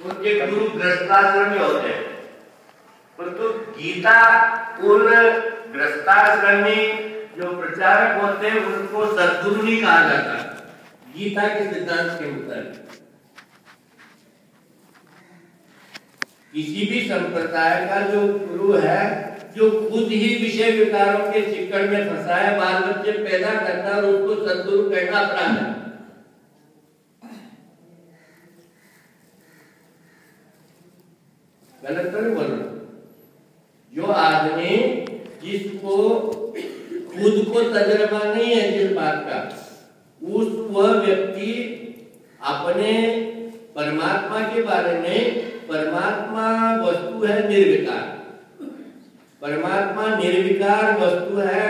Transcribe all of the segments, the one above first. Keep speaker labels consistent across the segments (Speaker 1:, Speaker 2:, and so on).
Speaker 1: उनके गुरु गृहस्थाश्रमी होते हैं, परंतु गीता उन गृहस्थाश्रमी जो प्रचारक होते हैं उनको सद्गुरु नहीं कहा जाता गीता के सिद्धांत के मुताबिक। किसी भी संप्रदाय का जो गुरु है, जो खुद ही विषय विकारों के चिक्कड़ में फंसा है, बाल बच्चे पैदा करता है और उसको सद्गुरु कहना अपराध है। गलत तो नहीं बोल रहा। जो आदमी जिसको खुद को तजर्बा नहीं है जिस बात का, वह व्यक्ति अपने परमात्मा के बारे में, परमात्मा वस्तु है निर्विकार, परमात्मा निर्विकार वस्तु है,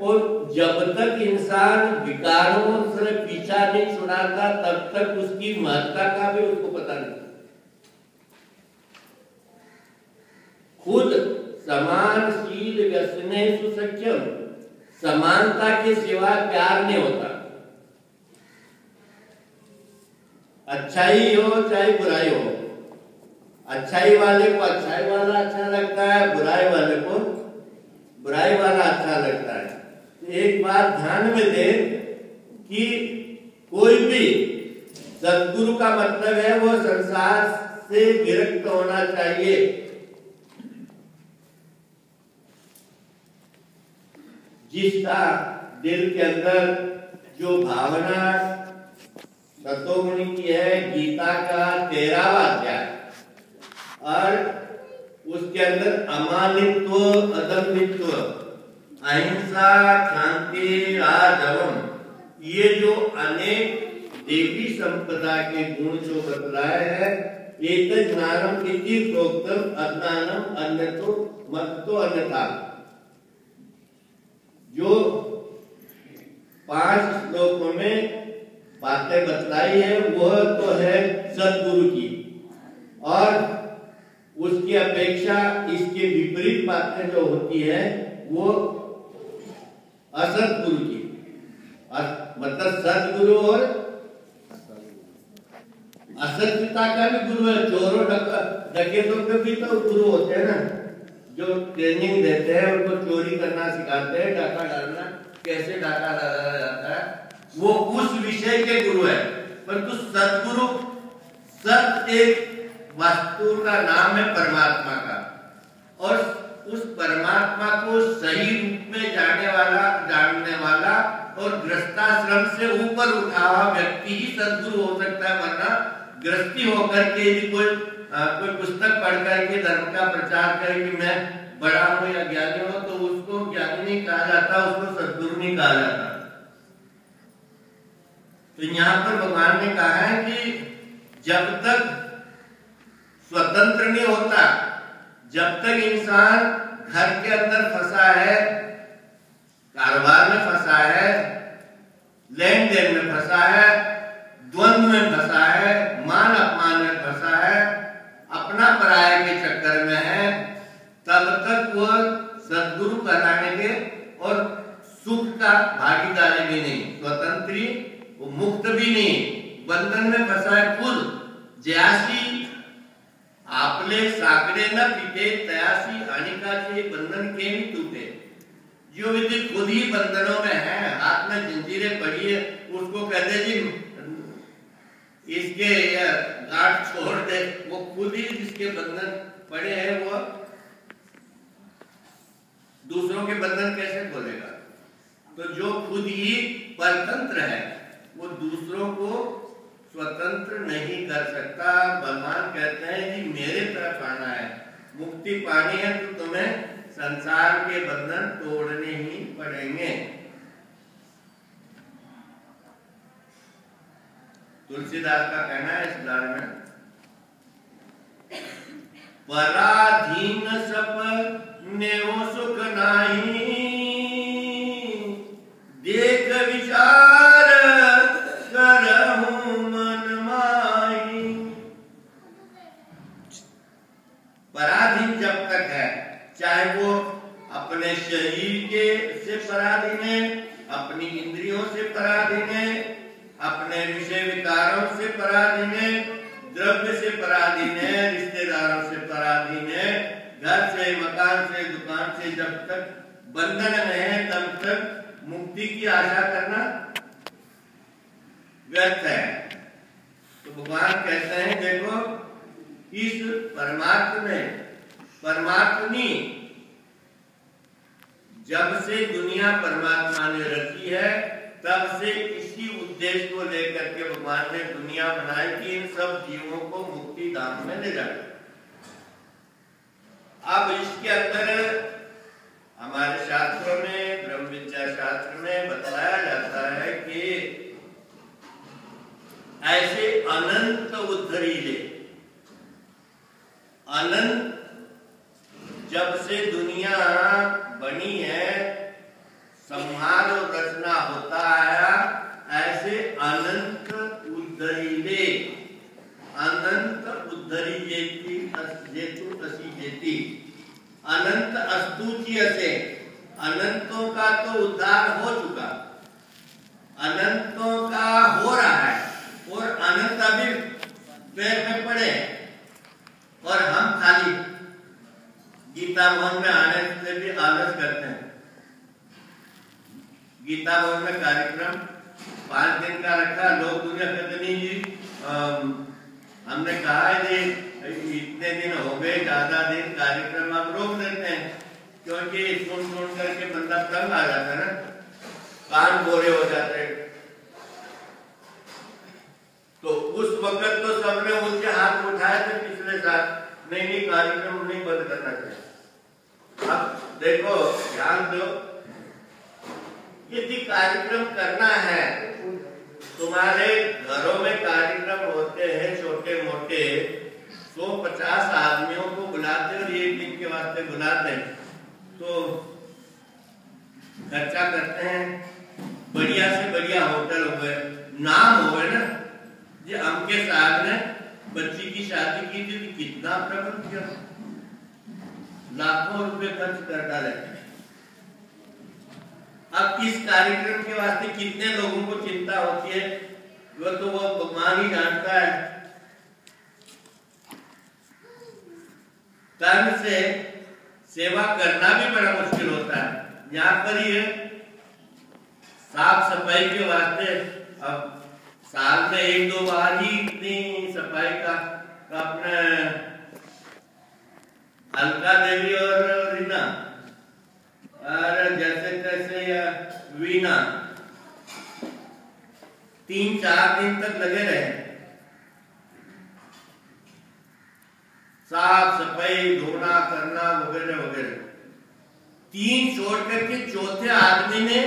Speaker 1: और जब तक इंसान विकारों से पीछा नहीं छुड़ाता तब तक उसकी महत्ता का भी उसको पता नहीं। खुद समानशील व्यसनेषु सख्यम, समानता के सिवा प्यार नहीं होता। अच्छाई हो चाहे बुराई हो, अच्छाई वाले को अच्छाई वाला अच्छा लगता है, बुराई वाले को बुराई वाला अच्छा लगता है। एक बात ध्यान में दे कि कोई भी सद्गुरु का मतलब है वो संसार से विरक्त होना चाहिए। जिसका दिल के अंदर जो भावना तत्वगुणी की है, गीता का 13वां अध्याय, और उसके अंदर अमानित्व, अदम्भित्व, अहिंसा, शांति, राजवम, ये जो अनेक देवी संपदा के गुण जो बतलाए हैं, एक ज्ञानम इति प्रोक्तम अज्ञानम अन्यतो मत्तो अन्यथा, जो 5 श्लोकों में बातें बतलाई है वह तो है सद्गुरु की, और उसकी अपेक्षा इसके विपरीत बातें जो होती है वो असद्गुरु की। मतलब सद्गुरु और असत्यता का भी गुरु है। चोरों डकैतों के भी तो गुरु होते हैं ना, जो ट्रेनिंग देते हैं, उनको चोरी करना सिखाते हैं, डाका डालना, कैसे डाका डाला जाता है, वो उस विषय के गुरु है। परंतु सद्गुरु, सत एक वस्तु का नाम है परमात्मा का, और उस परमात्मा को सही रूप में जानने वाला और गृहस्थाश्रम से ऊपर उठा हुआ व्यक्ति ही सद्गुरु हो सकता है। वरना गृहस्थी होकर के यदि कोई पुस्तक पढ़ करके धर्म का प्रचार करे कि मैं बड़ा हूं या ज्ञानी हूं, तो उसको ज्ञानी नहीं कहा जाता, उसको सद्गुरु नहीं कहा जाता। तो यहाँ पर भगवान ने कहा है कि जब तक स्वतंत्र नहीं होता, जब तक इंसान घर के अंदर फंसा है, कारोबार में फंसा है, लेन देन में फंसा है, द्वंद्व में फंसा है, मान अपमान में फंसा है, अपना पराये के चक्कर में है, तब तक वह सद्गुरु कहलाने के और सुख का भागीदारी भी नहीं, स्वतंत्री, वो मुक्त भी नहीं, बंधन में फंसा है खुद। जयासी आपले साकड़े न पीटे, तयासी हानिकाचे बंधन के भी टूटे। जो व्यक्ति खुद ही बंधनों में है, हाथ में जंजीरें पड़ी है, उसको कहते जी इसके गांठ छोड़ दे, वो खुद ही जिसके बंधन पड़े हैं वो दूसरों के बंधन कैसे खोलेगा। तो जो खुद ही परतंत्र है वो दूसरों को स्वतंत्र नहीं कर सकता। भगवान कहते हैं कि मेरे तरफ आना है, मुक्ति पानी है, तो तुम्हें संसार के बंधन तोड़ने ही पड़ेंगे। तुलसीदास का कहना है इस गान में, पराधीन सपनेओ सुख नाही, देख विचार करहूं मन माही। पराधीन जब तक है, चाहे वो अपने शरीर के से पराधीन है, अपनी इंद्रियों से पराधीन है, अपने विषय विकारों से पराधीन है, द्रव्य से पराधीन है, से, मकान से, दुकान से जब तक बंधन में है तब तक मुक्ति की आशा करना व्यर्थ है। तो भगवान कहते हैं देखो इस परमात्मी जब से दुनिया परमात्मा ने रची है तब से इसी उद्देश्य को लेकर के भगवान ने दुनिया बनाई कि इन सब जीवों को मुक्ति धाम में ले जाए। अब इसके अंदर हमारे शास्त्रों में, ब्रह्म विद्या शास्त्र में बताया जाता है कि ऐसे अनंत उद्धरीले, अनंत जब से दुनिया बनी है, संहार और रचना होता आया, ऐसे अनंत उद्धरीले, अनंत उद्धरी जेतु असी जेती, अनंत अस्तुची असे, अनंतों का तो उद्धार हो चुका, अनंतों का हो रहा है और अनंत अभी पैर में पड़े और हम खाली गीता भवन में आने से भी आलस करते हैं। गीता भवन में कार्यक्रम 5 दिन का रखा, लोग दुनिया कहते नहीं जी हमने कहा है जी इतने दिन हो गए, ज्यादा दिन कार्यक्रम हम रोक देते हैं क्योंकि सुन करके बंदा तंग आ जाता है ना, कान गोरे हो जाते हैं। तो उस वक्त तो सबने उनके हाथ उठाए थे पिछले साल, नहीं कार्यक्रम नहीं बंद करना चाहिए। अब देखो ध्यान दो, यदि कार्यक्रम करना है, तुम्हारे घरों में कार्यक्रम होते हैं छोटे मोटे, 150 आदमियों को बुलाते और एक दिन के वास्ते बुलाते हैं तो खर्चा करते हैं, बढ़िया से बढ़िया होटल हो गए, नाम हो गए ना, ये हमके साहब ने बच्ची की शादी की थी तो कितना प्रबंध किया, लाखों रुपए खर्च कर डाले। अब इस कार्यक्रम के वास्ते कितने लोगों को चिंता होती है वो तो वो भगवान ही जानता है। कर्म से सेवा करना भी बड़ा मुश्किल होता है। यहाँ पर ही है साफ सफाई के वास्ते, अब साल में 1-2 बार ही इतनी सफाई का अपने अलका देवी और रीना और जैसे तैसे या वीना 3-4 दिन तक लगे रहे, साफ सफाई धोना करना वगैरह वगैरह। 3 छोड़ करके चौथे आदमी ने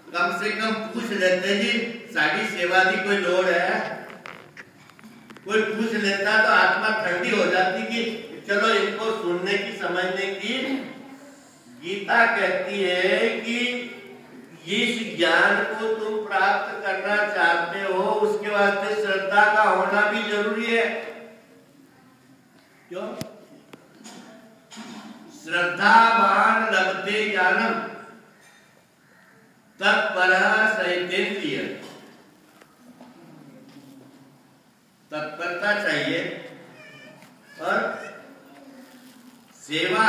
Speaker 1: कम से कम पूछ लेते जी साड़ी सेवा की कोई लोड़ है, कोई पूछ लेता तो आत्मा ठंडी हो जाती कि चलो इनको सुनने की समझने की। गीता कहती है कि इस ज्ञान को तुम प्राप्त करना चाहते हो उसके वास्ते श्रद्धा का होना भी जरूरी है। क्यों? श्रद्धावान लभते ज्ञानम तत्परः सहितेन्द्रिय, तत्परता चाहिए और सेवा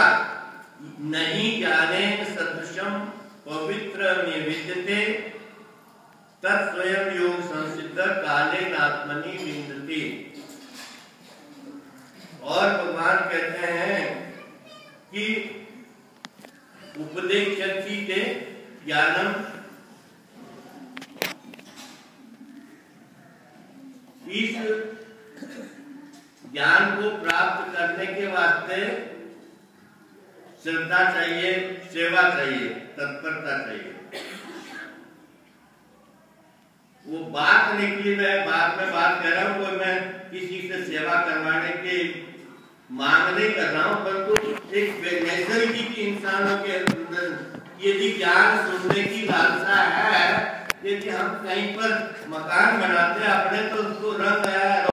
Speaker 1: नहीं ज्ञाने सदृशम पवित्र में विद्यते तत्स्वयं योग संसिद्ध काले आत्मनि विन्दति। और भगवान कहते हैं कि उपदेक्षति ते ज्ञानम, इस ज्ञान को प्राप्त करने के वास्ते श्रद्धा चाहिए, सेवा चाहिए, तत्परता चाहिए। वो बात निकली, मैं बाद में बात कर रहा हूँ, कोई मैं किसी से सेवा करवाने की मांग नहीं कर रहा हूँ, परंतु एक नैसर्गिक इंसानों के अंदर यदि ज्ञान सुनने की लालसा है, यदि हम कहीं पर मकान बनाते हैं अपने तो उसको रंग आया